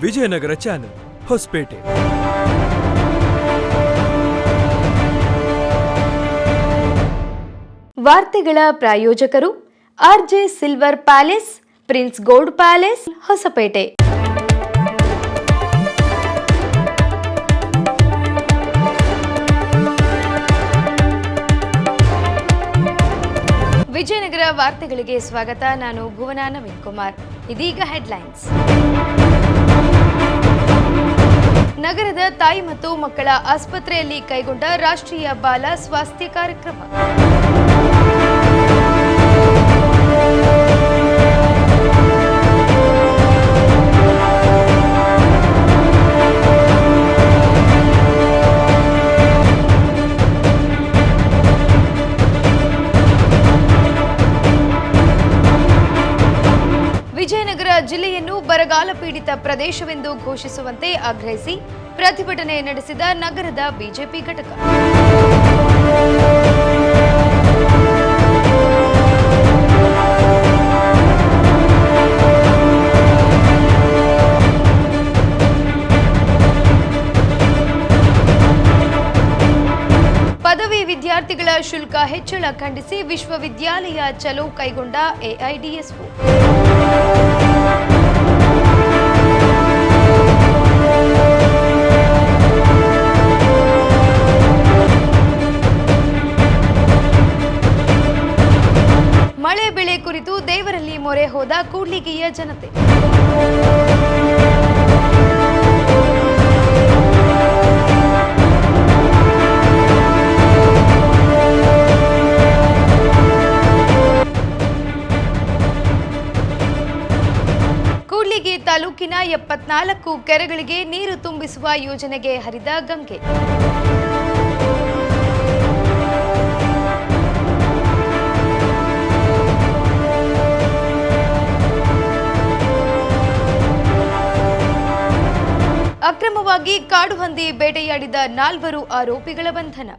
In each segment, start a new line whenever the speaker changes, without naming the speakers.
Vijayanagara channel Hosapete.
ವಾರ್ತೆಗಳ ಪ್ರಾಯೋಜಕರು RJ silver palace, prince gold palace, Hosapete. Vijayanagara ವಾರ್ತೆಗಳಿಗೆ ಸ್ವಾಗತ. ನಾನು ಭುವನ ನವೀನ್ ಕುಮಾರ್. ಇದೀಗ ಹೆಡ್ಲೈನ್ಸ್. ನಗರದ ತಾಯಿ ಮತ್ತು ಮಕ್ಕಳ ಆಸ್ಪತ್ರೆಯಲ್ಲಿ ಕೈಗೊಂಡ ರಾಷ್ಟ್ರೀಯ ಬಾಲ ಸ್ವಾಸ್ಥ್ಯ ಕಾರ್ಯಕ್ರಮ. ವಿಜಯನಗರ ಜಿಲ್ಲೆಯನ್ನು ಬರಗಾಲ ಪೀಡಿತ ಪ್ರದೇಶವೆಂದು ಘೋಷಿಸುವಂತೆ ಆಗ್ರಹಿಸಿ ಪ್ರತಿಭಟನೆ ನಡೆಸಿದ ನಗರದ ಬಿಜೆಪಿ ಘಟಕ. ಪದವಿ ವಿದ್ಯಾರ್ಥಿಗಳ ಶುಲ್ಕ ಹೆಚ್ಚಳ ಖಂಡಿಸಿ ವಿಶ್ವವಿದ್ಯಾಲಯ ಚಲೋ ಕೈಗೊಂಡ ಎಐಡಿಎಸ್ಒ. ಮಳೆ ಬೆಳೆ ಕುರಿತು ದೇವರಲ್ಲಿ ಮೊರೆ ಹೋದ ಕೂಡ್ಲಿಗಿಯ ಜನತೆ. ಕೂಡ್ಲಿಗಿ ತಾಲೂಕಿನ 74 ಕೆರೆಗಳಿಗೆ ನೀರು ತುಂಬಿಸುವ ಯೋಜನೆಗೆ ಹರಿದ ಗಂಗೆ. ಅಕ್ರಮವಾಗಿ ಕಾಡು ಹಂದಿ ಬೇಟೆಯಾಡಿದ 4 ಆರೋಪಿಗಳ ಬಂಧನ.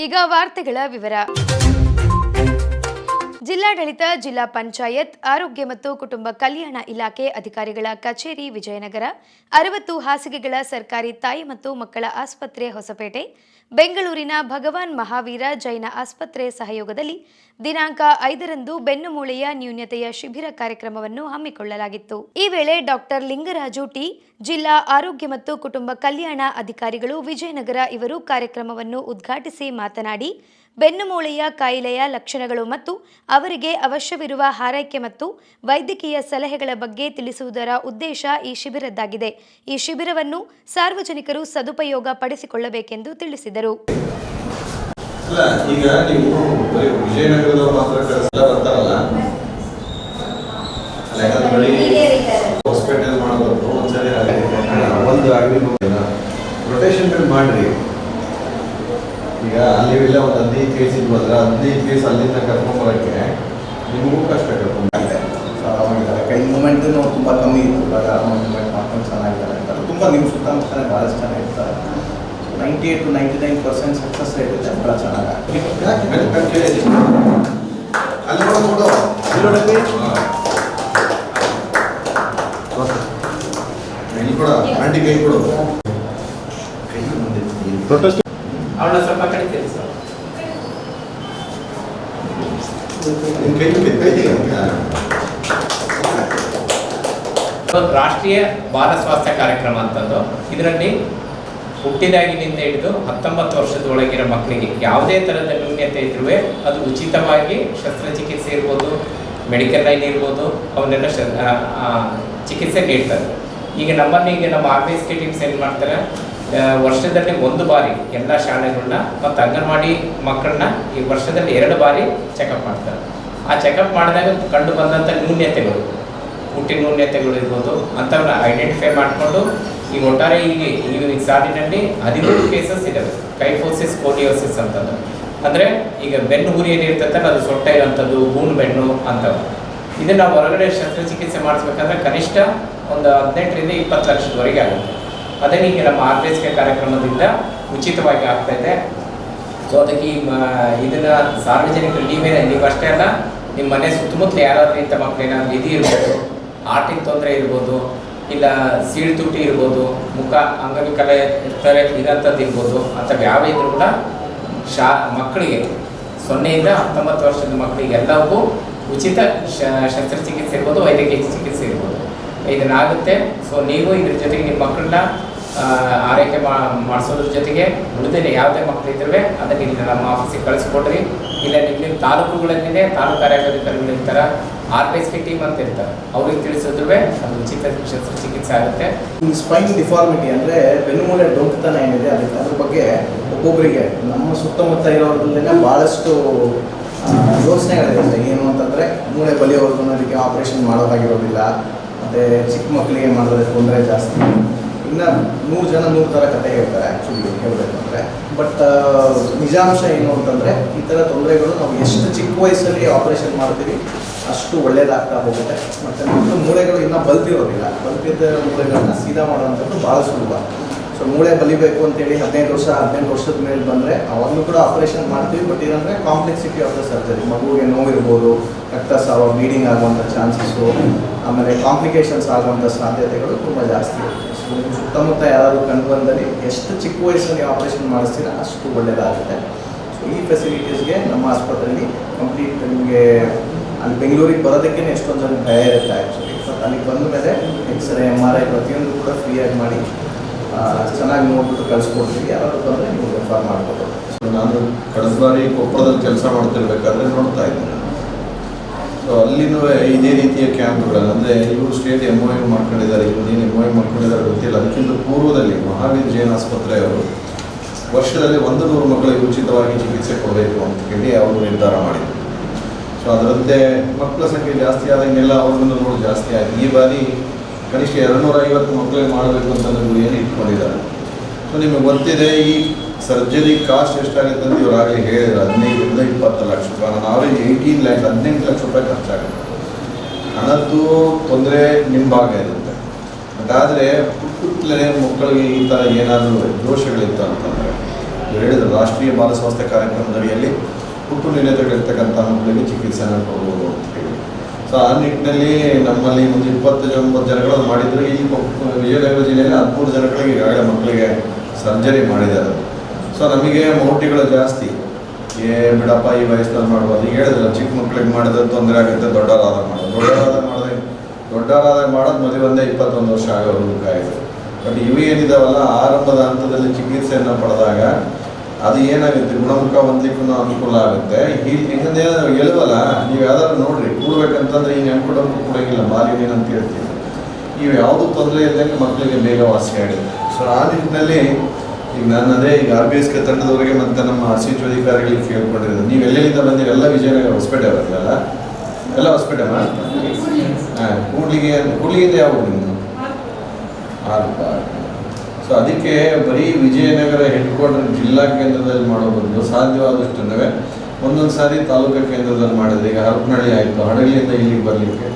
ಈಗ ವಾರ್ತೆಗಳ ವಿವರ. ಜಿಲ್ಲಾಡಳಿತ, ಜಿಲ್ಲಾ ಪಂಚಾಯತ್, ಆರೋಗ್ಯ ಮತ್ತು ಕುಟುಂಬ ಕಲ್ಯಾಣ ಇಲಾಖೆ ಅಧಿಕಾರಿಗಳ ಕಚೇರಿ ವಿಜಯನಗರ, 60 ಹಾಸಿಗೆಗಳ ಸರ್ಕಾರಿ ತಾಯಿ ಮತ್ತು ಮಕ್ಕಳ ಆಸ್ಪತ್ರೆ ಹೊಸಪೇಟೆ, ಬೆಂಗಳೂರಿನ ಭಗವಾನ್ ಮಹಾವೀರ ಜೈನ ಆಸ್ಪತ್ರೆ ಸಹಯೋಗದಲ್ಲಿ ದಿನಾಂಕ 5ರಂದು ಬೆನ್ನುಮೂಳೆಯ ನ್ಯೂನತೆಯ ಶಿಬಿರ ಕಾರ್ಯಕ್ರಮವನ್ನು ಹಮ್ಮಿಕೊಳ್ಳಲಾಗಿತ್ತು. ಈ ವೇಳೆ ಡಾಕ್ಟರ್ ಲಿಂಗರಾಜು ಟಿ, ಜಿಲ್ಲಾ ಆರೋಗ್ಯ ಮತ್ತು ಕುಟುಂಬ ಕಲ್ಯಾಣ ಅಧಿಕಾರಿಗಳು ವಿಜಯನಗರ ಇವರು ಕಾರ್ಯಕ್ರಮವನ್ನು ಉದ್ಘಾಟಿಸಿ ಮಾತನಾಡಿ, ಬೆನ್ನುಮೂಳೆಯ ಕಾಯಿಲೆಯ ಲಕ್ಷಣಗಳು ಮತ್ತು ಅವರಿಗೆ ಅವಶ್ಯವಿರುವ ಹಾರೈಕೆ ಮತ್ತು ವೈದ್ಯಕೀಯ ಸಲಹೆಗಳ ಬಗ್ಗೆ ತಿಳಿಸುವುದರ ಉದ್ದೇಶ ಈ ಶಿಬಿರದ್ದಾಗಿದೆ. ಈ ಶಿಬಿರವನ್ನು ಸಾರ್ವಜನಿಕರು ಸದುಪಯೋಗ ಪಡಿಸಿಕೊಳ್ಳಬೇಕೆಂದು ತಿಳಿಸಿದರು.
ಈಗ ನೀವು ವಿಜಯನಗರದ ಹಾಸ್ಪಿಟಲ್ ಮಾಡೋದು ಒಂದ್ಸರಿ ಒಂದು ರೊಟೇಷನ್ ಮಾಡ್ರಿ. ಈಗ ಅಲ್ಲಿ ಇಲ್ಲ ಒಂದು 15 ಕೇಸ್ ಇದ್ದು ಬಂದ್ರೆ 15 ಕೇಸ್ ಅಲ್ಲಿಂದ ಕರ್ಕೊಂಬರೋಕ್ಕೆ ನಿಮಗೂ ಕಷ್ಟ ಕರ್ಕೊಂಡ್ರೆ
ಆರಾಮಾಗಿದ್ದಾರೆ. ಕೈ ಮೂಮೆಂಟು ತುಂಬ ಕಮ್ಮಿ ಇತ್ತು, ಇವಾಗ ಮೂಮೆಂಟ್ ಮಾಡ್ಕೊಂಡು ಚೆನ್ನಾಗಿದ್ದಾರೆ ಅಂತಾರೆ. ತುಂಬ ನಿಮ್ಮ ಸುತ್ತಮುತ್ತಲೇ ಭಾಳಷ್ಟು ಚೆನ್ನಾಗಿರ್ತಾರೆ. 98 to 99% ಸಕ್ಸಸ್ ರೇಟ್ ಇದೆ, ಭಾಳ ಚೆನ್ನಾಗಿ.
ಅಲ್ಲಿ ನೋಡೋದು ಇಲ್ಲಿ ಕೂಡ ಆಂಟಿ ಕೈ ಕೊಡೋದು ಕೈ ಪ್ರೊಟೆಸ್ಟ್
ಅವಳ ಸ್ವಲ್ಪ ಕಡಿತೀರಿ ಸರ್. ರಾಷ್ಟ್ರೀಯ ಬಾಲ ಸ್ವಾಸ್ಥ್ಯ ಕಾರ್ಯಕ್ರಮ ಅಂತಂದು ಇದರಲ್ಲಿ ಹುಟ್ಟಿದಾಗಿನಿಂದ ಹಿಡಿದು 19 ವರ್ಷದ ಒಳಗಿರೋ ಮಕ್ಕಳಿಗೆ ಯಾವುದೇ ಥರದ ನ್ಯೂನ್ಯತೆ ಇದ್ರೂ ಅದು ಉಚಿತವಾಗಿ ಶಸ್ತ್ರಚಿಕಿತ್ಸೆ ಇರ್ಬೋದು, ಮೆಡಿಕಲ್ ಲೈನ್ ಇರ್ಬೋದು, ಅವನ್ನೆಲ್ಲ ಚಿಕಿತ್ಸೆ ನೀಡ್ತಾರೆ. ಈಗ ನಮ್ಮಲ್ಲಿ ನಮ್ಮ RBSK ಟೀಮ್ಸ್ ಏನು ಮಾಡ್ತಾರೆ, ವರ್ಷದಲ್ಲಿ 1 ಬಾರಿ ಎಲ್ಲ ಶಾಲೆಗಳನ್ನ ಮತ್ತು ಅಂಗನವಾಡಿ ಮಕ್ಕಳನ್ನ ಈ ವರ್ಷದಲ್ಲಿ 2 ಬಾರಿ ಚೆಕಪ್ ಮಾಡ್ತಾರೆ. ಆ ಚೆಕಪ್ ಮಾಡಿದಾಗ ಕಂಡು ಬಂದಂಥ ನ್ಯೂನ್ಯತೆಗಳು, ಹುಟ್ಟಿನ ನ್ಯೂನ್ಯತೆಗಳು ಇರ್ಬೋದು ಅಂಥವನ್ನ ಐಡೆಂಟಿಫೈ ಮಾಡಿಕೊಂಡು ಈ ಒಟ್ಟಾರೆ ಈ ಸಾಲಿನಲ್ಲಿ 13 ಕೇಸಸ್ ಇದ್ದಾವೆ. ಕೈಫೋಸಿಸ್ ಸ್ಕೋಲಿಯೋಸಿಸ್ ಅಂತಂದು ಅಂದರೆ ಈಗ ಬೆನ್ನು ಹುರಿ ಏನಿರ್ತೈತಲ್ಲ ಅದು ಸೊಟ್ಟ ಇರೋಂಥದ್ದು, ಗೂನು ಬೆನ್ನು ಅಂಥವು. ಇದನ್ನು ನಾವು ಹೊರಗಡೆ ಶಸ್ತ್ರಚಿಕಿತ್ಸೆ ಮಾಡಿಸ್ಬೇಕಂದ್ರೆ ಕನಿಷ್ಠ ಒಂದು 18 ರಿಂದ 20 ಲಕ್ಷದವರೆಗೆ ಆಗುತ್ತೆ. ಅದನ್ನ ಈಗ ನಮ್ಮ RBSK ಕಾರ್ಯಕ್ರಮದಿಂದ ಉಚಿತವಾಗಿ ಆಗ್ತಾ ಇದೆ. ಸೊ ಅದಕ್ಕೆ ಇದನ್ನು ಸಾರ್ವಜನಿಕರು ನೀವು ಅಷ್ಟೇ ಅಲ್ಲ, ನಿಮ್ಮ ಮನೆ ಸುತ್ತಮುತ್ತಲು ಯಾರಾದರೂ ಇಂಥ ಮಕ್ಕಳು ಏನಾದರೂ ಇದು ಇರ್ಬೋದು, ಆರ್ಟಿನ ತೊಂದರೆ ಇರ್ಬೋದು, ಇಲ್ಲ ಸೀಳು ತುಟಿ ಇರ್ಬೋದು, ಮುಖ ಅಂಗವಿಕಲ ಇರ್ತಾರೆ ಇರೋಂಥದ್ದು ಇರ್ಬೋದು, ಅಂಥವು ಯಾವ ಇದ್ರೂ ಕೂಡ ಮಕ್ಕಳಿಗೆ 0 ಇಂದ 19 ವರ್ಷದ ಮಕ್ಕಳಿಗೆ ಎಲ್ಲವೂ ಉಚಿತ ಶಸ್ತ್ರಚಿಕಿತ್ಸೆ ಇರ್ಬೋದು, ವೈದ್ಯಕೀಯ ಚಿಕಿತ್ಸೆ ಇರ್ಬೋದು, ಇದನ್ನಾಗುತ್ತೆ. ಸೊ ನೀವು ಇದ್ರ ಜೊತೆಗೆ ನಿಮ್ಮ ಮಕ್ಕಳನ್ನ ಆರೈಕೆ ಮಾಡಿಸೋದ್ರ ಜೊತೆಗೆ ಉಳಿದಿಲ್ಲ ಯಾವುದೇ ಮಕ್ಕಳು ಇದ್ದರೆ ಅದನ್ನು ಇಲ್ಲಿ ನಮ್ಮ ಆಫೀಸಿಗೆ ಕಳಿಸ್ಕೊಡ್ರಿ. ಇಲ್ಲ ನಿಮ್ಮ ತಾಲೂಕುಗಳಲ್ಲಿದೆ ತಾಲೂಕು ಆರೋಗ್ಯಾಧಿಕಾರಿಗಳಿರ್ತಾರೆ, RPSK ಟೀಮ್ ಅಂತ ಇರ್ತಾರೆ, ಅವ್ರಿಗೆ ತಿಳಿಸಿದ್ರೆ ಅದು ಉಚಿತ ಶಸ್ತ್ರಚಿಕಿತ್ಸೆ ಆಗುತ್ತೆ.
ಈ ಸ್ಪೈನ್ ಡಿಫಾರ್ಮಿಟಿ ಅಂದರೆ ಬೆನ್ನುಮೂಳೆ ಡೊಂಕತನ ಏನಿದೆ ಅದ್ರ ಬಗ್ಗೆ ಒಬ್ಬೊಬ್ಬರಿಗೆ ನಮ್ಮ ಸುತ್ತಮುತ್ತ ಇರೋದ್ರಲ್ಲೇ ಭಾಳಷ್ಟು ಯೋಚನೆಗಳಿರುತ್ತೆ. ಏನು ಅಂತಂದರೆ ಮೂಳೆ ಬಲಿಯೋರ್ಗು ಅದಕ್ಕೆ ಆಪ್ರೇಷನ್ ಮಾಡೋದಾಗಿರೋದಿಲ್ಲ, ಮತ್ತು ಚಿಕ್ಕ ಮಕ್ಕಳಿಗೆ ಮಾಡಿದ್ರೆ ತೊಂದರೆ ಜಾಸ್ತಿ. ಇನ್ನು 100 ಜನ 100 ಥರ ಕತೆ ಹೇಳ್ತಾರೆ ಆ್ಯಕ್ಚುಲಿ ಹೇಳಬೇಕಂದ್ರೆ. ಬಟ್ ನಿಜಾಂಶ ಏನು ಅಂತಂದರೆ ಈ ಥರ ತೊಂದರೆಗಳು ನಾವು ಎಷ್ಟು ಚಿಕ್ಕ ವಯಸ್ಸಲ್ಲಿ ಆಪ್ರೇಷನ್ ಮಾಡ್ತೀವಿ ಅಷ್ಟು ಒಳ್ಳೆಯದಾಗ್ತಾ ಹೋಗುತ್ತೆ. ಮತ್ತು ಮಕ್ಕಳು ಮೂಳೆಗಳು ಇನ್ನೂ ಬಲ್ತಿರೋದಿಲ್ಲ, ಬಲ್ತಿದ್ದ ಮೂಳೆಗಳನ್ನ ಸೀದಾ ಮಾಡೋವಂಥದ್ದು ಭಾಳ ಸುಲಭ. ಸೊ ಮೂಳೆ ಬಲಿಬೇಕು ಅಂತೇಳಿ 18 ವರ್ಷದ ಮೇಲೆ ಬಂದರೆ ಅವಾಗಲೂ ಕೂಡ ಆಪ್ರೇಷನ್ ಮಾಡ್ತೀವಿ. ಬಟ್ ಏನಂದರೆ ಕಾಂಪ್ಲೆಕ್ಸಿಟಿ ಆಫ್ ದ ಸರ್ಜರಿ, ಮಗುವಿಗೆ ನೋವಿರ್ಬೋದು, ರಕ್ತಸ್ರಾವ, ಬ್ಲೀಡಿಂಗ್ ಆಗುವಂಥ ಚಾನ್ಸಸ್ಸು, ಆಮೇಲೆ ಕಾಂಪ್ಲಿಕೇಶನ್ಸ್ ಆಗುವಂಥ ಸಾಧ್ಯತೆಗಳು ತುಂಬ ಜಾಸ್ತಿ ಇರುತ್ತೆ. ಸೊ ನಿಮ್ಮ ಸುತ್ತಮುತ್ತ ಯಾರಾದರೂ ಕಂಡು ಬಂದಲ್ಲಿ ಎಷ್ಟು ಚಿಕ್ಕ ವಯಸ್ಸಲ್ಲಿ ಆಪ್ರೇಷನ್ ಮಾಡಿಸ್ತೀರ ಅಷ್ಟು ಒಳ್ಳೆಯದಾಗುತ್ತೆ. ಸೊ ಈ ಫೆಸಿಲಿಟೀಸ್ಗೆ ನಮ್ಮ ಆಸ್ಪತ್ರೆಯಲ್ಲಿ ಕಂಪ್ಲೀಟ್ ನಿಮಗೆ ಅಲ್ಲಿ ಬೆಂಗಳೂರಿಗೆ ಬರೋದಕ್ಕೇ ಎಷ್ಟೊಂದು ಜನ ಭಯ ಇರುತ್ತೆ ಆ್ಯಕ್ಚುಲಿ. ಬಟ್ ಅಲ್ಲಿಗೆ ಬಂದ ಮೇಲೆ ಎಕ್ಸ್ರೇ MRI ಪ್ರತಿಯೊಂದು ಕೂಡ ಫ್ರೀಯಾಗಿ ಮಾಡಿ ಚೆನ್ನಾಗಿ ನೋಡ್ಬಿಟ್ಟು ಕಳಿಸ್ಕೊಡ್ತೀವಿ. ಯಾರಾದರೂ ಬಂದರೆ ನೀವು ರೆಫರ್ ಮಾಡ್ಬೋದು.
ಸೊ ನಾನು ಕಳೆದ ಬಾರಿ ಕೊಪ್ಪಳದಲ್ಲಿ ಕೆಲಸ ಮಾಡ್ತಿರ್ಬೇಕಾದ್ರೆ ನೋಡ್ತಾ ಇದ್ದೀನಿ. ಸೊ ಅಲ್ಲಿನೂ ಇದೇ ರೀತಿಯ ಕ್ಯಾಂಪ್ಗಳನ್ನು, ಅಂದರೆ ಇವರು ಸ್ಟೇಟ್ MOU ಮಾಡ್ಕೊಂಡಿದ್ದಾರೆ, ಇವರೇನು MOU ಮಾಡ್ಕೊಂಡಿದ್ದಾರೆ ಗೊತ್ತಿಲ್ಲ. ಅದಕ್ಕಿಂತ ಪೂರ್ವದಲ್ಲಿ ಮಹಾವೀರ್ ಜೈನ್ ಆಸ್ಪತ್ರೆಯವರು ವರ್ಷದಲ್ಲಿ 100 ಮಕ್ಕಳಿಗೆ ಉಚಿತವಾಗಿ ಚಿಕಿತ್ಸೆ ಕೊಡಬೇಕು ಅಂತ ಹೇಳಿ ಅವರು ನಿರ್ಧಾರ ಮಾಡಿದರು. ಸೊ ಅದರಂತೆ ಮಕ್ಕಳ ಸಂಖ್ಯೆ ಜಾಸ್ತಿ ಆದಂಗೆಲ್ಲ ಅವ್ರಿಗೂ ನೋಡಿ ಜಾಸ್ತಿ ಆಯಿತು. ಈ ಬಾರಿ ಕನಿಷ್ಠ 250 ಮಕ್ಕಳಿಗೆ ಮಾಡಬೇಕು ಅಂತ ಗುರಿಯನ್ನು ಇಟ್ಕೊಂಡಿದ್ದಾರೆ. ಸೊ ನಿಮಗೆ ಗೊತ್ತಿದೆ ಈ ಸರ್ಜರಿ ಕಾಸ್ಟ್ ಎಷ್ಟಾಗುತ್ತೆ ಅಂತ ಇವರಾಗಲೇ ಹೇಳಿದ್ರು, 15 ರಿಂದ 20 ಲಕ್ಷ ರೂಪಾಯಿ. ನಾನು ಆವರೇಜ್ 18 ಲಕ್ಷ ರೂಪಾಯಿ ಖರ್ಚಾಗುತ್ತೆ. ಹಣದ್ದು ತೊಂದರೆ ನಿಮ್ಮ ಭಾಗ ಇರುತ್ತೆ. ಬಟ್ ಆದರೆ ಪುಟ್ಟಲೇ ಮಕ್ಕಳಿಗೆ ಈ ಥರ ಏನಾದರೂ ದೋಷಗಳಿತ್ತು ಅಂತಂದರೆ ಹೇಳಿದ್ರು, ರಾಷ್ಟ್ರೀಯ ಬಾಲ ಸ್ವಾಸ್ಥ್ಯ ಕಾರ್ಯಕ್ರಮದಡಿಯಲ್ಲಿ ಹುಟ್ಟು ನ್ಯೂನತೆಗಳಿರ್ತಕ್ಕಂಥ ಮಕ್ಕಳಿಗೆ ಚಿಕಿತ್ಸೆನ ಕೊಡ್ಬೋದು ಅಂತ ಹೇಳಿ. ಸೊ ಆ ನಿಟ್ಟಿನಲ್ಲಿ ನಮ್ಮಲ್ಲಿ ಒಂದು 29 ಜನಗಳು ಮಾಡಿದ್ರು. ಈ ವಿಜಯನಗರ ಜಿಲ್ಲೆಯಲ್ಲಿ 13 ಜನಗಳಿಗೆ ಈಗಾಗಲೇ ಮಕ್ಕಳಿಗೆ ಸರ್ಜರಿ ಮಾಡಿದ್ದಾರೆ. ಸೊ ನಮಗೆ ಮೌಟಿಗಳು ಜಾಸ್ತಿ, ಬಿಡಪ್ಪ ಈ ವಯಸ್ಸಿನಲ್ಲಿ ಮಾಡ್ಬೋದು. ಈಗ ಹೇಳಿದ್ರಲ್ಲ, ಚಿಕ್ಕ ಮಕ್ಕಳಿಗೆ ಮಾಡಿದ್ರೆ ತೊಂದರೆ ಆಗುತ್ತೆ, ದೊಡ್ಡವರಾದಾಗ ಮಾಡೋದು ಮದುವೆ ಒಂದೇ 21 ವರ್ಷ ಆಗೋರು ಕಾಯಿದೆ. ಬಟ್ ಇವು ಏನಿದಾವಲ್ಲ, ಆರಂಭದ ಹಂತದಲ್ಲಿ ಚಿಕಿತ್ಸೆಯನ್ನು ಪಡೆದಾಗ ಅದು ಏನಾಗುತ್ತೆ, ಗುಣಮುಖ ಹೊಂದಲಿಕ್ಕೂ ಅನುಕೂಲ ಆಗುತ್ತೆ. ಹಿಂದೆ ಎಳುವಲ್ಲ, ನೀವು ಯಾವ್ದಾದ್ರು ನೋಡ್ರಿ, ಕೂಡ್ಬೇಕಂತಂದ್ರೆ ಈ ನೆನ್ಕೊಡೋಕ್ಕೂ ಕೂಡಂಗಿಲ್ಲ, ಮಾಲಿನ್ಯ ಅಂತ ಹೇಳ್ತೀವಿ. ಇವು ಯಾವುದೂ ತೊಂದರೆ ಇಲ್ಲದಂಗೆ ಮಕ್ಕಳಿಗೆ ಬೇಗ ವಾಸಿ ಆಗುತ್ತೆ. ಸೊ ಆ ನಿಟ್ಟಿನಲ್ಲಿ ಈಗ ನಾನು ಈಗ RPSK ತಂಡದವರಿಗೆ ಮತ್ತು ನಮ್ಮ RCH ಅಧಿಕಾರಿಗಳಿಗೆ ಕೇಳ್ಕೊಂಡಿರೋದು, ನೀವು ಎಲ್ಲೆಲ್ಲಿಂದ ಬಂದಿರಿ? ಎಲ್ಲ ವಿಜಯನಗರ ಹೊಸಪೇಟೆ ಅವರಲ್ಲ, ಎಲ್ಲ ಹೊಸಪೇಟೆ. ಹಾಂ, ಕೂಡ್ಲಿಗಿಂದ ಯಾವ ನಿಮ್ಮದು? ಸೊ ಅದಕ್ಕೆ ಬರೀ ವಿಜಯನಗರ ಹೆಡ್ ಕ್ವಾರ್ಟರ್ ಜಿಲ್ಲಾ ಕೇಂದ್ರದಲ್ಲಿ ಮಾಡೋ ಬದಲು ಸಾಧ್ಯವಾದಷ್ಟು ಒಂದೊಂದು ಸಾರಿ ತಾಲೂಕು ಕೇಂದ್ರದಲ್ಲಿ ಮಾಡಿದ್ರೆ, ಈಗ ಹರಪನಹಳ್ಳಿ ಆಯಿತು, ಹಡಗಲಿಯಿಂದ ಇಲ್ಲಿಗೆ ಬರಲಿಕ್ಕೆ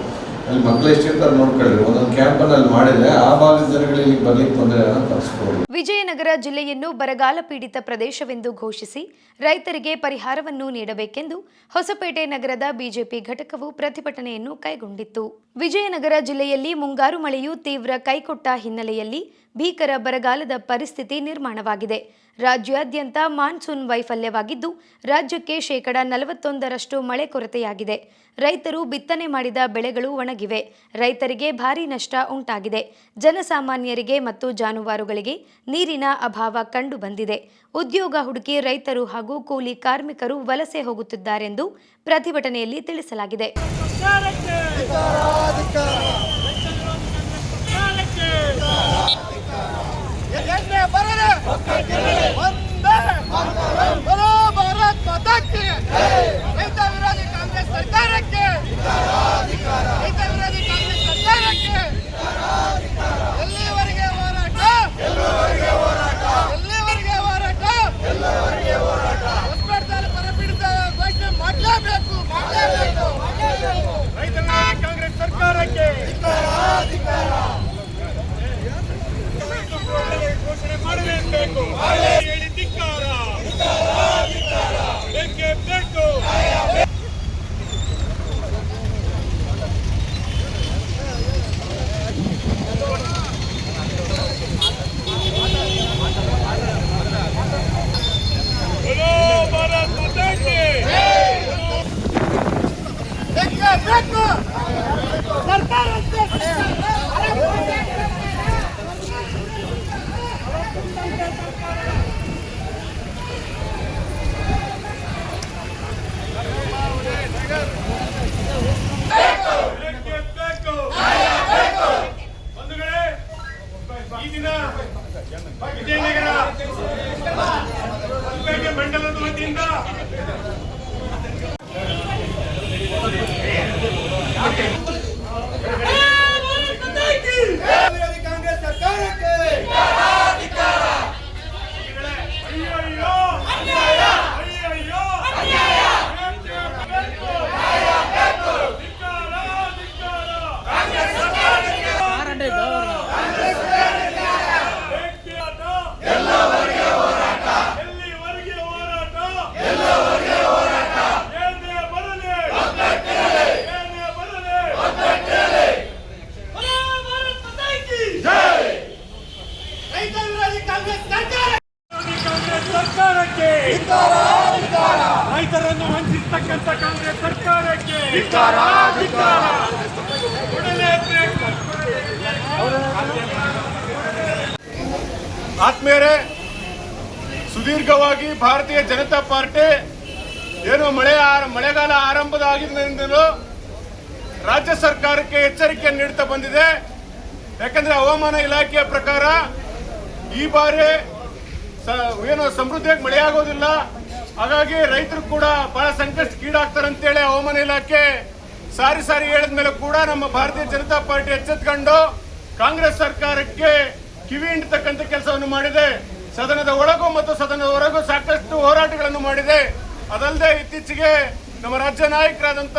ಅಲ್ಲಿ ಮಕ್ಕಳು ಎಷ್ಟಿರ್ತಾರೆ ನೋಡ್ಕೊಳ್ಳಿ, ಒಂದೊಂದು ಕ್ಯಾಂಪನ್ನು ಅಲ್ಲಿ ಮಾಡಿದರೆ ಆ ಭಾಗದ ಜನಗಳು ಇಲ್ಲಿಗೆ ಬರಲಿಕ್ಕೆ ತೊಂದರೆಯನ್ನು ತರಿಸ್ಕೊಡ್ಬೋದು.
ವಿಜಯನಗರ ಜಿಲ್ಲೆಯನ್ನು ಬರಗಾಲ ಪೀಡಿತ ಪ್ರದೇಶವೆಂದು ಘೋಷಿಸಿ ರೈತರಿಗೆ ಪರಿಹಾರವನ್ನು ನೀಡಬೇಕೆಂದು ಹೊಸಪೇಟೆ ನಗರದ ಬಿಜೆಪಿ ಘಟಕವು ಪ್ರತಿಭಟನೆಯನ್ನು ಕೈಗೊಂಡಿತ್ತು. ವಿಜಯನಗರ ಜಿಲ್ಲೆಯಲ್ಲಿ ಮುಂಗಾರು ಮಳೆಯು ತೀವ್ರ ಕೈಕೊಟ್ಟ ಹಿನ್ನೆಲೆಯಲ್ಲಿ ಭೀಕರ ಬರಗಾಲದ ಪರಿಸ್ಥಿತಿ ನಿರ್ಮಾಣವಾಗಿದೆ. ರಾಜ್ಯಾದ್ಯಂತ ಮಾನ್ಸೂನ್ ವೈಫಲ್ಯವಾಗಿದ್ದು ರಾಜ್ಯಕ್ಕೆ 41% ಮಳೆ ಕೊರತೆಯಾಗಿದೆ. ರೈತರು ಬಿತ್ತನೆ ಮಾಡಿದ ಬೆಳೆಗಳು ಒಣಗಿವೆ. ರೈತರಿಗೆ ಭಾರೀ ನಷ್ಟ ಉಂಟಾಗಿದೆ. ಜನಸಾಮಾನ್ಯರಿಗೆ ಮತ್ತು ಜಾನುವಾರುಗಳಿಗೆ ನೀರಿನ ಅಭಾವ ಕಂಡು ಬಂದಿದೆ. ಉದ್ಯೋಗ ಹುಡುಕಿ ರೈತರು ಹಾಗೂ ಕೂಲಿ ಕಾರ್ಮಿಕರು ವಲಸೆ ಹೋಗುತ್ತಿದ್ದಾರೆಂದು ಪ್ರತಿಭಟನೆಯಲ್ಲಿ ತಿಳಿಸಲಾಗಿದೆ.
ಕಾಂಗ್ರೆಸ್ ಸರ್ಕಾರಕ್ಕೆ ಘೋಷಣೆ ಮಾಡಲೇಬೇಕು. ಹೊಸಪೇಟೆ ಮಂಡಲದ ವತಿಯಿಂದ ಕಾಂಗ್ರೆಸ್ ಸರ್ಕಾರಕ್ಕೆ ಅಯ್ಯಯ್ಯೋ ಅಯ್ಯಯ್ಯೋ ರೈತರನ್ನು ವಂಚಿಸತಕ್ಕಂಥ ಕಾಂಗ್ರೆಸ್ ಸರ್ಕಾರಕ್ಕೆ ಆತ್ಮೀಯರೇ, ಸುದೀರ್ಘವಾಗಿ ಭಾರತೀಯ ಜನತಾ ಪಾರ್ಟಿ ಏನು ಮಳೆಗಾಲ ಆರಂಭದಾಗಿನಿಂದಲೂ ರಾಜ್ಯ ಸರ್ಕಾರಕ್ಕೆ ಎಚ್ಚರಿಕೆ ನೀಡುತ್ತಾ ಬಂದಿದೆ. ಯಾಕಂದ್ರೆ ಹವಾಮಾನ ಇಲಾಖೆಯ ಪ್ರಕಾರ ಈ ಬಾರಿ ಏನು ಸಮೃದ್ಧಿಯಾಗಿ ಮಳೆಯಾಗೋದಿಲ್ಲ, ಹಾಗಾಗಿ ರೈತರು ಕೂಡ ಬಹಳ ಸಂಕಷ್ಟಕ್ಕೀಡಾಗ್ತಾರೆ ಅಂತೇಳಿ ಹವಾಮಾನ ಇಲಾಖೆ ಸಾರಿ ಹೇಳಿದ ಮೇಲೆ ಕೂಡ ನಮ್ಮ ಭಾರತೀಯ ಜನತಾ ಪಾರ್ಟಿ ಎಚ್ಚೆತ್ತುಕೊಂಡು ಕಾಂಗ್ರೆಸ್ ಸರ್ಕಾರಕ್ಕೆ ಕಿವಿ ಹಿಂಡತಕ್ಕಂಥ ಕೆಲಸವನ್ನು ಮಾಡಿದೆ. ಸದನದ ಒಳಗೂ ಮತ್ತು ಸದನದ ಹೊರಗೂ ಸಾಕಷ್ಟು ಹೋರಾಟಗಳನ್ನು ಮಾಡಿದೆ. ಅದಲ್ಲದೆ ಇತ್ತೀಚೆಗೆ ನಮ್ಮ ರಾಜ್ಯ ನಾಯಕರಾದಂಥ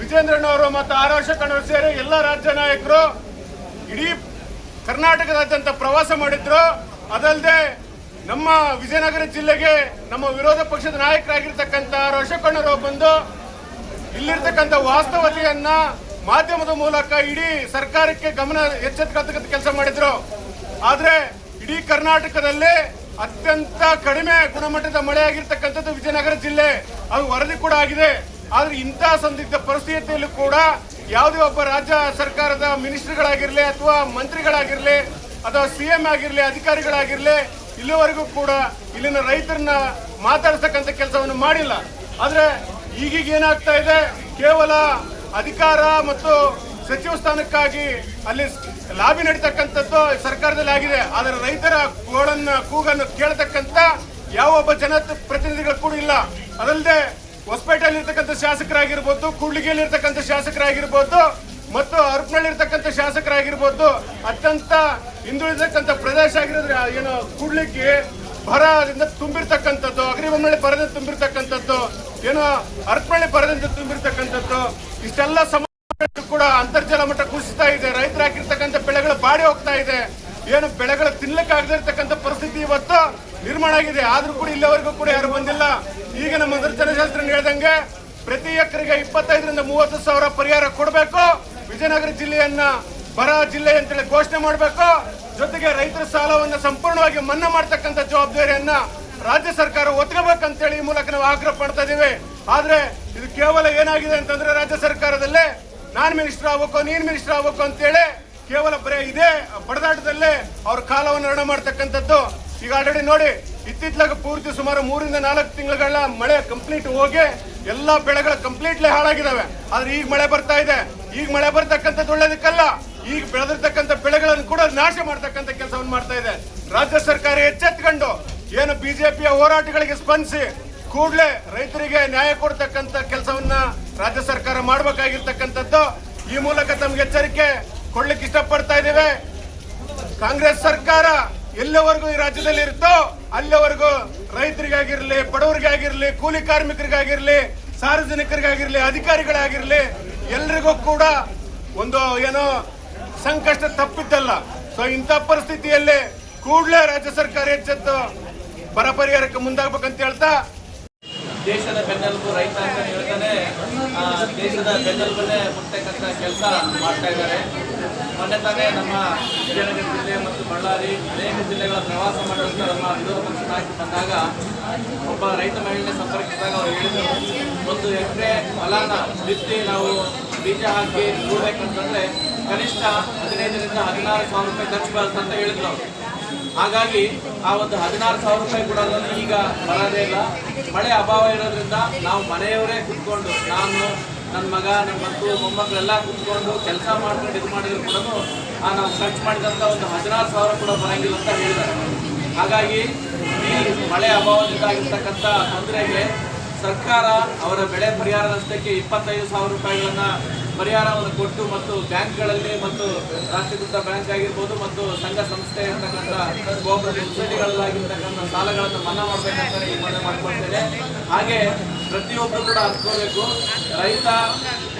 ವಿಜೇಂದ್ರನವರು ಮತ್ತು ಆರ್ ಅಶೋಕಣ್ಣವರು ಸೇರಿ ಎಲ್ಲ ರಾಜ್ಯ ನಾಯಕರು ಇಡೀ ಕರ್ನಾಟಕದಾದ್ಯಂತ ಪ್ರವಾಸ ಮಾಡಿದ್ರು. ಅದಲ್ಲದೆ ನಮ್ಮ ವಿಜಯನಗರ ಜಿಲ್ಲೆಗೆ ನಮ್ಮ ವಿರೋಧ ಪಕ್ಷದ ನಾಯಕರಾಗಿರ್ತಕ್ಕಂಥ ಆರ್ ಅಶೋಕಣ್ಣವರು ಬಂದು ಇಲ್ಲಿರ್ತಕ್ಕಂಥ ವಾಸ್ತವತೆಯನ್ನ ಮಾಧ್ಯಮದ ಮೂಲಕ ಇಡೀ ಸರ್ಕಾರಕ್ಕೆ ಗಮನ ಎಚ್ಚೆತ್ತಕ್ಕಂಥ ಕೆಲಸ ಮಾಡಿದ್ರು. ಆದ್ರೆ ಇಡೀ ಕರ್ನಾಟಕದಲ್ಲಿ ಅತ್ಯಂತ ಕಡಿಮೆ ಗುಣಮಟ್ಟದ ಮಳೆ ಆಗಿರ್ತಕ್ಕಂಥದ್ದು ವಿಜಯನಗರ ಜಿಲ್ಲೆ, ಅದು ವರದಿ ಕೂಡ ಆಗಿದೆ. ಆದ್ರೆ ಇಂತಹ ಸಂದಿಗ್ಧ ಪರಿಸ್ಥಿತಿಯಲ್ಲೂ ಕೂಡ ಯಾವುದೇ ಒಬ್ಬ ರಾಜ್ಯ ಸರ್ಕಾರದ ಮಿನಿಸ್ಟರ್ಗಳಾಗಿರ್ಲಿ ಅಥವಾ ಮಂತ್ರಿಗಳಾಗಿರ್ಲಿ ಅಥವಾ ಸಿಎಂ ಆಗಿರ್ಲಿ ಅಧಿಕಾರಿಗಳಾಗಿರ್ಲಿ ಇಲ್ಲಿವರೆಗೂ ಕೂಡ ಇಲ್ಲಿನ ರೈತರನ್ನ ಮಾತಾಡ್ತಕ್ಕಂಥ ಕೆಲಸವನ್ನು ಮಾಡಿಲ್ಲ. ಆದ್ರೆ ಈಗೀಗ ಏನಾಗ್ತಾ ಇದೆ, ಕೇವಲ ಅಧಿಕಾರ ಮತ್ತು ಸಚಿವ ಸ್ಥಾನಕ್ಕಾಗಿ ಅಲ್ಲಿ ಲಾಬಿ ನಡೀತಕ್ಕಂಥದ್ದು ಸರ್ಕಾರದಲ್ಲಿ ಆಗಿದೆ. ಆದರೆ ರೈತರ ಕೂಗನ್ನು ಕೇಳತಕ್ಕಂಥ ಯಾವ ಒಬ್ಬ ಜನಪ್ರತಿನಿಧಿಗಳು ಕೂಡ ಇಲ್ಲ. ಅದಲ್ಲದೆ ಹೊಸಪೇಟೆಯಲ್ಲಿ ಇರ್ತಕ್ಕಂಥ ಶಾಸಕರಾಗಿರ್ಬೋದು, ಕೂಡ್ಲಿಗಿಯಲ್ಲಿ ಇರ್ತಕ್ಕಂಥ ಶಾಸಕರಾಗಿರ್ಬೋದು ಮತ್ತು ಹರಪನಹಳ್ಳಿ ಇರ್ತಕ್ಕಂಥ ಶಾಸಕರಾಗಿರ್ಬೋದು, ಅತ್ಯಂತ ಹಿಂದುಳಿದಕ್ಕಂಥ ಪ್ರದೇಶ ಆಗಿರೋದ್ರೆ ಏನು ಕೂಡ್ಲಿಕ್ಕೆ ಬರದಿಂದ ತುಂಬಿರ್ತಕ್ಕಂಥದ್ದು, ಅಗ್ರಿಬೊಮ್ಮನಹಳ್ಳಿ ಬರದಿಂದ ತುಂಬಿರ್ತಕ್ಕಂಥದ್ದು, ಏನು ಹರಪನಹಳ್ಳಿ ಬರದಿಂದ ತುಂಬಿರ್ತಕ್ಕಂಥದ್ದು, ಇಷ್ಟೆಲ್ಲ ಕೂಡ ಅಂತರ್ಜಲ ಮಟ್ಟ ಕುಸಿತಾ ಇದೆ. ರೈತರು ಹಾಕಿರ್ತಕ್ಕಂಥ ಬೆಳೆಗಳು ಬಾಡಿ ಹೋಗ್ತಾ ಇದೆ. ಏನು ಬೆಳೆಗಳು ತಿನ್ಲಿಕ್ಕೆ ಆಗದೆ ಇರ್ತಕ್ಕಂಥ ಪರಿಸ್ಥಿತಿ ಇವತ್ತು ನಿರ್ಮಾಣ ಆಗಿದೆ. ಆದ್ರೂ ಕೂಡ ಇಲ್ಲಿವರೆಗೂ ಕೂಡ ಯಾರು ಬಂದಿಲ್ಲ. ಈಗ ನಮ್ಮ ದರ್ಶನಶಾಸ್ತ್ರ ಹೇಳ್ದಂಗೆ ಪ್ರತಿ ಎಕರೆಗೆ 25ರಿಂದ 30 ಸಾವಿರ ಪರಿಹಾರ ಕೊಡಬೇಕು, ವಿಜಯನಗರ ಜಿಲ್ಲೆಯನ್ನ ಬರ ಜಿಲ್ಲೆ ಅಂತೇಳಿ ಘೋಷಣೆ ಮಾಡಬೇಕು, ಜೊತೆಗೆ ರೈತರ ಸಾಲವನ್ನು ಸಂಪೂರ್ಣವಾಗಿ ಮನ್ನಾ ಮಾಡತಕ್ಕಂಥ ಜವಾಬ್ದಾರಿಯನ್ನ ರಾಜ್ಯ ಸರ್ಕಾರ ಒತ್ಕೋಬೇಕಂತೇಳಿ ಈ ಮೂಲಕ ನಾವು ಆಗ್ರಹ ಪಡ್ತಾ ಇದೀವಿ. ಆದ್ರೆ ಇದು ಕೇವಲ ಏನಾಗಿದೆ ಅಂತಂದ್ರೆ ರಾಜ್ಯ ಸರ್ಕಾರದಲ್ಲೇ ನಾನ್ ಮಿನಿಸ್ಟರ್ ಆಗ್ಬೇಕು, ನೀನ್ ಮಿನಿಸ್ಟರ್ ಆಗ್ಬೇಕು ಅಂತೇಳಿ ಕೇವಲ ಬರೀ ಇದೇ ಬಡದಾಟದಲ್ಲೇ ಅವ್ರ ಕಾಲವನ್ನು ಹರಣ ಮಾಡ್ತಕ್ಕಂಥದ್ದು. ಈಗ ಆಲ್ರೆಡಿ ನೋಡಿ, ಇತ್ತಿತ್ತಲಾಗ ಪೂರ್ತಿ ಸುಮಾರು 3 ರಿಂದ 4 ತಿಂಗಳ ಮಳೆ ಕಂಪ್ಲೀಟ್ ಹೋಗಿ ಎಲ್ಲಾ ಬೆಳೆಗಳು ಕಂಪ್ಲೀಟ್ಲಿ ಹಾಳಾಗಿದ್ದಾವೆ. ಆದ್ರೆ ಈಗ ಮಳೆ ಬರ್ತಾ ಇದೆ. ಈಗ ಮಳೆ ಬರ್ತಕ್ಕಂಥದ್ದು ಒಳ್ಳೇದಕ್ಕಲ್ಲ, ಈಗ ಬೆಳೆದಿರ್ತಕ್ಕಂಥ ಬೆಳೆಗಳನ್ನು ಕೂಡ ನಾಶ ಮಾಡ್ತಕ್ಕಂಥ ಕೆಲಸವನ್ನು ಮಾಡ್ತಾ ಇದೆ. ರಾಜ್ಯ ಸರ್ಕಾರ ಎಚ್ಚೆತ್ಕೊಂಡು ಏನು ಬಿಜೆಪಿಯ ಹೋರಾಟಗಳಿಗೆ ಸ್ಪಂದಿಸಿ ಕೂಡಲೇ ರೈತರಿಗೆ ನ್ಯಾಯ ಕೊಡ್ತಕ್ಕಂಥ ಕೆಲಸವನ್ನ ರಾಜ್ಯ ಸರ್ಕಾರ ಮಾಡಬೇಕಾಗಿರ್ತಕ್ಕಂಥದ್ದು. ಈ ಮೂಲಕ ತಮ್ಗೆ ಎಚ್ಚರಿಕೆ ಕೊಡ್ಲಿಕ್ಕೆ ಇಷ್ಟಪಡ್ತಾ ಇದ್ದೇವೆ. ಕಾಂಗ್ರೆಸ್ ಸರ್ಕಾರ ಎಲ್ಲವರೆಗೂ ಈ ರಾಜ್ಯದಲ್ಲಿ ಇರುತ್ತೋ ಅಲ್ಲಿವರೆಗೂ ರೈತರಿಗಾಗಿರ್ಲಿ, ಬಡವರಿಗಾಗಿರ್ಲಿ, ಕೂಲಿ ಕಾರ್ಮಿಕರಿಗಾಗಿರ್ಲಿ, ಸಾರ್ವಜನಿಕರಿಗಾಗಿರ್ಲಿ, ಅಧಿಕಾರಿಗಳಾಗಿರ್ಲಿ ಎಲ್ರಿಗೂ ಕೂಡ ಒಂದು ಏನೋ ಸಂಕಷ್ಟ ತಪ್ಪಿದ್ದಲ್ಲ. ಸೊ ಇಂಥ ಪರಿಸ್ಥಿತಿಯಲ್ಲಿ ಕೂಡಲೇ ರಾಜ್ಯ ಸರ್ಕಾರ ಎಚ್ಚೆತ್ತು ಬರ ಪರಿಹಾರಕ್ಕೆ ಮುಂದಾಗಬೇಕಂತ ಹೇಳ್ತಾ,
ದೇಶದ ಬೆನ್ನೆಲುಬು ರೈತ ಅಂತ ಹೇಳ್ತಾನೆ ದೇಶದ ಬೆನ್ನೆಲುಬನ್ನೇ ಮುಟ್ತಕ್ಕಂಥ ಕೆಲಸ ಮಾಡ್ತಾ ಇದ್ದಾರೆ. ಮೊನ್ನೆ ತಾನೇ ನಮ್ಮ ವಿಜಯನಗರ ಜಿಲ್ಲೆ ಮತ್ತು ಬಳ್ಳಾರಿ ಅನೇಕ ಜಿಲ್ಲೆಗಳ ಪ್ರವಾಸ ಮಾಡುವಂಥ ನಮ್ಮ ವಿರೋಧ ಪಕ್ಷ ನಾಯಕರು ಬಂದಾಗ ಒಬ್ಬ ರೈತ ಮಹಿಳೆ ಸಂಪರ್ಕಿಸಿದಾಗ ಅವರು ಹೇಳಿದರು, 1 ಎಕರೆ ಹೊಲನ ಬಿತ್ತಿ ನಾವು ಬೀಜ ಹಾಕಿ ಕೂಡಬೇಕಂತಂದ್ರೆ ಕನಿಷ್ಠ 15ರಿಂದ 16 ಸಾವಿರ ರೂಪಾಯಿ ಖರ್ಚು ಬರುತ್ತೆ ಅಂತ ಹೇಳಿದ್ರು. ಹಾಗಾಗಿ ಆ ಒಂದು 16 ಸಾವಿರ ರೂಪಾಯಿ ಕೂಡ ಈಗ ಬರೋದೇ ಇಲ್ಲ. ಮಳೆ ಅಭಾವ ಇರೋದ್ರಿಂದ ನಾವು ಮನೆಯವರೇ ಕುತ್ಕೊಂಡು, ನಾನು, ನನ್ನ ಮಗ, ನನ್ನ ಮಕ್ಕಳು, ಮೊಮ್ಮಕ್ಕಳೆಲ್ಲ ಕುತ್ಕೊಂಡು ಕೆಲಸ ಮಾಡ್ಕೊಂಡು ಇದು ಮಾಡಿದ್ರು ಕೂಡ ನಾವು ಖರ್ಚು ಮಾಡಿದಂಥ ಒಂದು 16 ಸಾವಿರ ಕೂಡ ಬರೋಂಗಿಲ್ಲ ಅಂತ ಹೇಳಿದ್ದಾರೆ. ಹಾಗಾಗಿ ಈ ಮಳೆ ಅಭಾವದಿಂದಾಗಿರ್ತಕ್ಕಂಥ ತೊಂದರೆಗೆ ಸರ್ಕಾರ ಅವರ ಬೆಳೆ ಪರಿಹಾರ ನಷ್ಟಕ್ಕೆ 25,000 ರೂಪಾಯಿಗಳನ್ನು ಪರಿಹಾರವನ್ನು ಕೊಟ್ಟು ಮತ್ತು ಬ್ಯಾಂಕ್ಗಳಲ್ಲಿ ಮತ್ತು ರಾಷ್ಟ್ರೀಕೃತ ಬ್ಯಾಂಕ್ ಆಗಿರ್ಬೋದು ಮತ್ತು ಸಂಘ ಸಂಸ್ಥೆ ಇರ್ತಕ್ಕಂಥ ಕೋಆಪರೇಟಿವ್ ಸೊಸೈಟಿಗಳಲ್ಲಾಗಿರ್ತಕ್ಕಂಥ ಸಾಲಗಳನ್ನು ಮನ್ನಾ ಮಾಡಬೇಕಂತ ಈ ಮನವಿ ಮಾಡ್ಕೊಳ್ತೇನೆ. ಹಾಗೆ ಪ್ರತಿಯೊಬ್ಬರು ಕೂಡ ಹಂಚ್ಕೋಬೇಕು. ರೈತ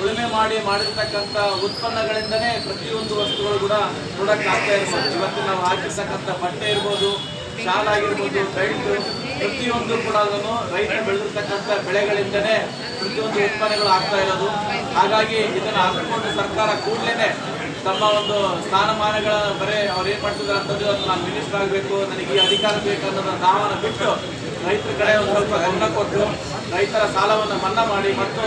ಉಳುಮೆ ಮಾಡಿರ್ತಕ್ಕಂಥ ಉತ್ಪನ್ನಗಳಿಂದನೇ ಪ್ರತಿಯೊಂದು ವಸ್ತುಗಳು ಕೂಡ ಪ್ರಾಡಕ್ಟ್ ಆಗ್ತಾ ಇರ್ಬೋದು. ಇವತ್ತು ನಾವು ಹಾಕಿರ್ತಕ್ಕಂಥ ಬಟ್ಟೆ ಇರ್ಬೋದು, ಶಾಲ್ ಆಗಿರ್ಬೋದು, ಬೆಲ್ಟ್, ಪ್ರತಿಯೊಂದು ಕೂಡ ಅದನ್ನು ರೈತ ಬೆಳೆದಿರ್ತಕ್ಕಂಥ ಬೆಳೆಗಳಿಂದನೇ ಪ್ರತಿಯೊಂದು ಉತ್ಪನ್ನಗಳು ಆಗ್ತಾ ಇರೋದು. ಹಾಗಾಗಿ ಇದನ್ನು ಅರ್ಥಕೊಂಡು ಸರ್ಕಾರ ಕೂಡಲೇ ತಮ್ಮ ಒಂದು ಸ್ಥಾನಮಾನಗಳ ಬರೀ ಅವ್ರು ಏನು ಮಾಡ್ತಿದ್ದಾರೆ ಅಂತಂದ್ರೆ ನಾನು ಮಿನಿಸ್ಟರ್ ಆಗಬೇಕು, ನನಗೆ ಈ ಅಧಿಕಾರ ಬೇಕನ್ನೋದನ್ನ ದಾವನ ಬಿಟ್ಟು ರೈತರ ಕಡೆ ಒಂದು ಸ್ವಲ್ಪ ಗಮನ ಕೊಟ್ಟು ರೈತರ ಸಾಲವನ್ನು ಮನ್ನಾ ಮಾಡಿ ಮತ್ತು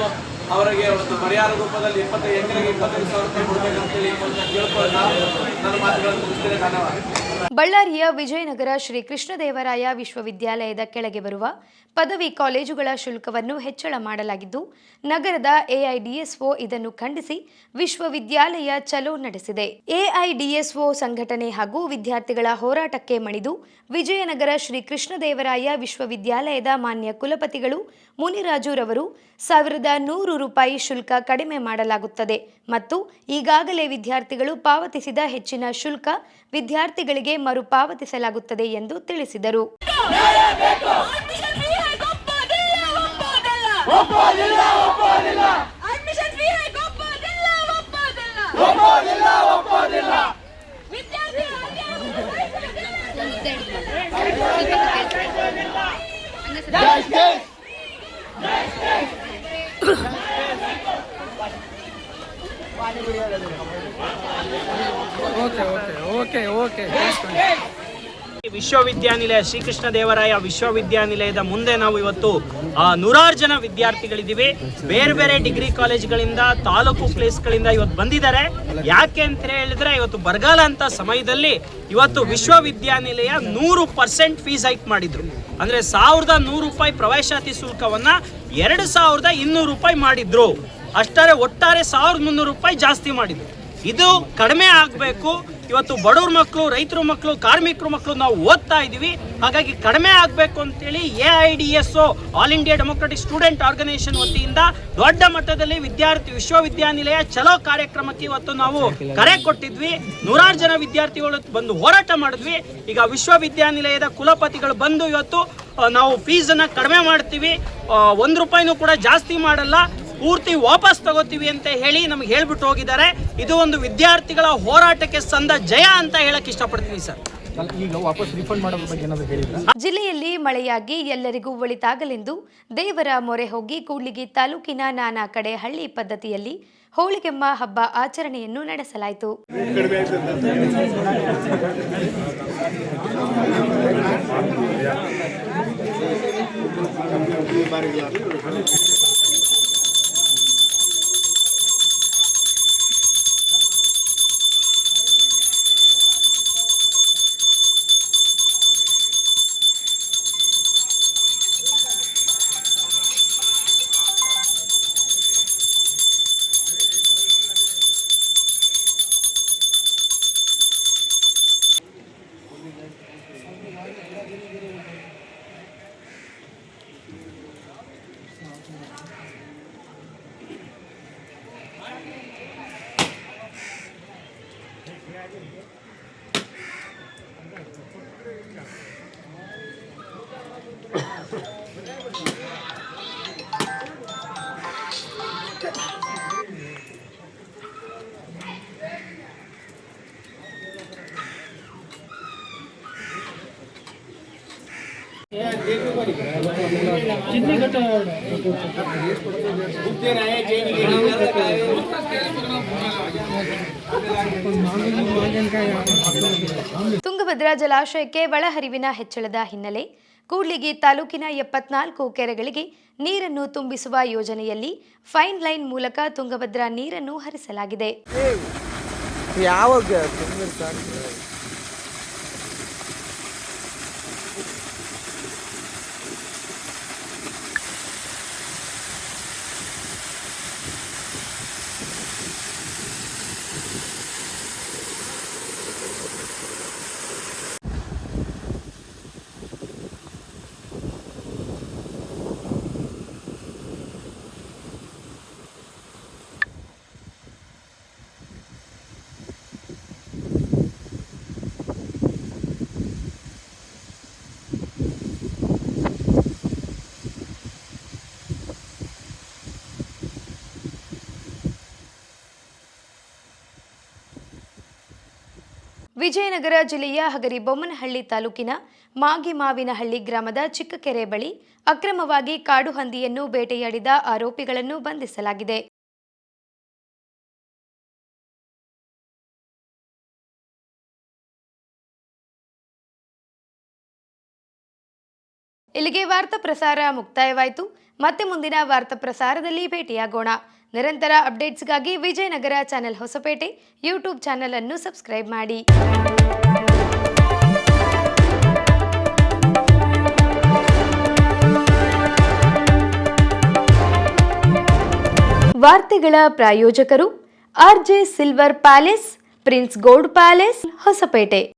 ಅವರಿಗೆ ಒಂದು ಪರಿಹಾರ ರೂಪದಲ್ಲಿ 25,000 ರೂಪಾಯಿ ಕೊಡಬೇಕಂತೇಳಿ ಕೇಳ್ಕೊಳ್ಳೋಣ. ನನ್ನ ಮಾತುಗಳನ್ನು ಮುಗಿಸ್ತೇನೆ. ಧನ್ಯವಾದ.
ಬಳ್ಳಾರಿಯ ವಿಜಯನಗರ ಶ್ರೀ ಕೃಷ್ಣದೇವರಾಯ ವಿಶ್ವವಿದ್ಯಾಲಯದ ಕೆಳಗೆ ಬರುವ ಪದವಿ ಕಾಲೇಜುಗಳ ಶುಲ್ಕವನ್ನು ಹೆಚ್ಚಳ ಮಾಡಲಾಗಿದ್ದು, ನಗರದ ಎಐಡಿಎಸ್ಒ ಇದನ್ನು ಖಂಡಿಸಿ ವಿಶ್ವವಿದ್ಯಾಲಯ ಚಲೋ ನಡೆಸಿದೆ. ಎಐಡಿಎಸ್ಒ ಸಂಘಟನೆ ಹಾಗೂ ವಿದ್ಯಾರ್ಥಿಗಳ ಹೋರಾಟಕ್ಕೆ ಮಣಿದು ವಿಜಯನಗರ ಶ್ರೀ ಕೃಷ್ಣದೇವರಾಯ ವಿಶ್ವವಿದ್ಯಾಲಯದ ಮಾನ್ಯ ಕುಲಪತಿಗಳು ಮುನಿರಾಜುರವರು 1,100 ರೂಪಾಯಿ ಶುಲ್ಕ ಕಡಿಮೆ ಮಾಡಲಾಗುತ್ತದೆ ಮತ್ತು ಈಗಾಗಲೇ ವಿದ್ಯಾರ್ಥಿಗಳು ಪಾವತಿಸಿದ ಹೆಚ್ಚಿನ ಶುಲ್ಕ ವಿದ್ಯಾರ್ಥಿಗಳಿಗೆ ಮರುಪಾವತಿಸಲಾಗುತ್ತದೆ ಎಂದು ತಿಳಿಸಿದರು.
ವಿಶ್ವವಿದ್ಯಾನಿಲಯ ಶ್ರೀಕೃಷ್ಣದೇವರಾಯ ವಿಶ್ವವಿದ್ಯಾನಿಲಯದ ಮುಂದೆ ನಾವು ಇವತ್ತು 100 ಜನ ವಿದ್ಯಾರ್ಥಿಗಳಿದ್ದೀವಿ. ಬೇರೆ ಬೇರೆ ಡಿಗ್ರಿ ಕಾಲೇಜ್ಗಳಿಂದ, ತಾಲೂಕು ಪ್ಲೇಸ್ಗಳಿಂದ ಇವತ್ತು ಬಂದಿದ್ದಾರೆ. ಯಾಕೆ ಅಂತ ಹೇಳಿದ್ರೆ ಇವತ್ತು ಬರಗಾಲ ಅಂತ ಸಮಯದಲ್ಲಿ ಇವತ್ತು ವಿಶ್ವವಿದ್ಯಾನಿಲಯ 100% ಫೀಸ್ ಹೈಕ್ ಮಾಡಿದ್ರು. ಅಂದ್ರೆ 1,100 ರೂಪಾಯಿ ಪ್ರವೇಶಾತಿ ಶುಲ್ಕವನ್ನ 2,200 ರೂಪಾಯಿ ಮಾಡಿದ್ರು. ಅಷ್ಟೇ ಒಟ್ಟಾರೆ 1,300 ರೂಪಾಯಿ ಜಾಸ್ತಿ ಮಾಡಿದ್ರು. ಇದು ಕಡಿಮೆ ಆಗಬೇಕು. ಇವತ್ತು ಬಡವ್ರ ಮಕ್ಕಳು, ರೈತರ ಮಕ್ಕಳು, ಕಾರ್ಮಿಕರ ಮಕ್ಕಳು ನಾವು ಓದ್ತಾ ಇದ್ದೀವಿ. ಹಾಗಾಗಿ ಕಡಿಮೆ ಆಗಬೇಕು ಅಂತೇಳಿ AIDSO all India democratic student organisation ವತಿಯಿಂದ ದೊಡ್ಡ ಮಟ್ಟದಲ್ಲಿ ವಿಶ್ವವಿದ್ಯಾನಿಲಯ ಚಲೋ ಕಾರ್ಯಕ್ರಮಕ್ಕೆ ಇವತ್ತು ನಾವು ಕರೆ ಕೊಟ್ಟಿದ್ವಿ. 100 ಜನ ವಿದ್ಯಾರ್ಥಿಗಳು ಬಂದು ಹೋರಾಟ ಮಾಡಿದ್ವಿ. ಈಗ ವಿಶ್ವವಿದ್ಯಾನಿಲಯದ ಕುಲಪತಿಗಳು ಬಂದು ಇವತ್ತು ನಾವು ಫೀಸನ್ನು ಕಡಿಮೆ ಮಾಡ್ತೀವಿ, 1 ರೂಪಾಯಿನೂ ಕೂಡ ಜಾಸ್ತಿ ಮಾಡಲ್ಲ, ಪೂರ್ತಿ ವಾಪಸ್ ತಗೋತೀವಿ ಅಂತ ಹೇಳಿ ನಮಗೆ ಹೇಳ್ಬಿಟ್ಟು ಹೋಗಿದ್ದಾರೆ. ಇದು ಒಂದು ವಿದ್ಯಾರ್ಥಿಗಳ ಹೋರಾಟಕ್ಕೆ ಸಂದ ಜಯ ಅಂತ ಹೇಳಕ್ ಇಷ್ಟಪಡ್ತೀನಿ ಸರ್.
ಜಿಲ್ಲೆಯಲ್ಲಿ ಮಳೆಯಾಗಿ ಎಲ್ಲರಿಗೂ ಒಳಿತಾಗಲೆಂದು ದೇವರ ಮೊರೆ ಹೋಗಿ ಕೂಡ್ಲಿಗಿ ತಾಲೂಕಿನ ನಾನಾ ಕಡೆ ಹಳ್ಳಿ ಪದ್ಧತಿಯಲ್ಲಿ ಹೋಳಿಗೆಮ್ಮ ಹಬ್ಬ ಆಚರಣೆಯನ್ನು ನಡೆಸಲಾಯಿತು. ತುಂಗಭದ್ರಾ ಜಲಾಶಯಕ್ಕೆ ಒಳಹರಿವಿನ ಹೆಚ್ಚಳದ ಹಿನ್ನೆಲೆ ಕೂಡ್ಲಿಗಿ ತಾಲೂಕಿನ 74 ಕೆರೆಗಳಿಗೆ ನೀರನ್ನು ತುಂಬಿಸುವ ಯೋಜನೆಯಲ್ಲಿ ಫೈನ್ ಲೈನ್ ಮೂಲಕ ತುಂಗಭದ್ರಾ ನೀರನ್ನು ಹರಿಸಲಾಗಿದೆ. ವಿಜಯನಗರ ಜಿಲ್ಲೆಯ ಹಗರಿಬೊಮ್ಮನಹಳ್ಳಿ ತಾಲೂಕಿನ ಮಾಗಿಮಾವಿನಹಳ್ಳಿ ಗ್ರಾಮದ ಚಿಕ್ಕಕೆರೆ ಬಳಿ ಅಕ್ರಮವಾಗಿ ಕಾಡು ಹಂದಿಯನ್ನು ಬೇಟೆಯಾಡಿದ ಆರೋಪಿಗಳನ್ನು ಬಂಧಿಸಲಾಗಿದೆ. ಇಲ್ಲಿಗೆ ವಾರ್ತಾ ಪ್ರಸಾರ ಮುಕ್ತಾಯವಾಯಿತು. ಮತ್ತೆ ಮುಂದಿನ ವಾರ್ತಾ ಪ್ರಸಾರದಲ್ಲಿ ಭೇಟಿಯಾಗೋಣ. ನಿರಂತರ ಅಪ್ಡೇಟ್ಸ್ಗಾಗಿ Vijayanagara channel Hosapete YouTube channel ಅನ್ನು ಸಬ್ಸ್ಕ್ರೈಬ್ ಮಾಡಿ. ವಾರ್ತೆಗಳ ಪ್ರಾಯೋಜಕರು RJ silver palace, prince gold palace, Hosapete.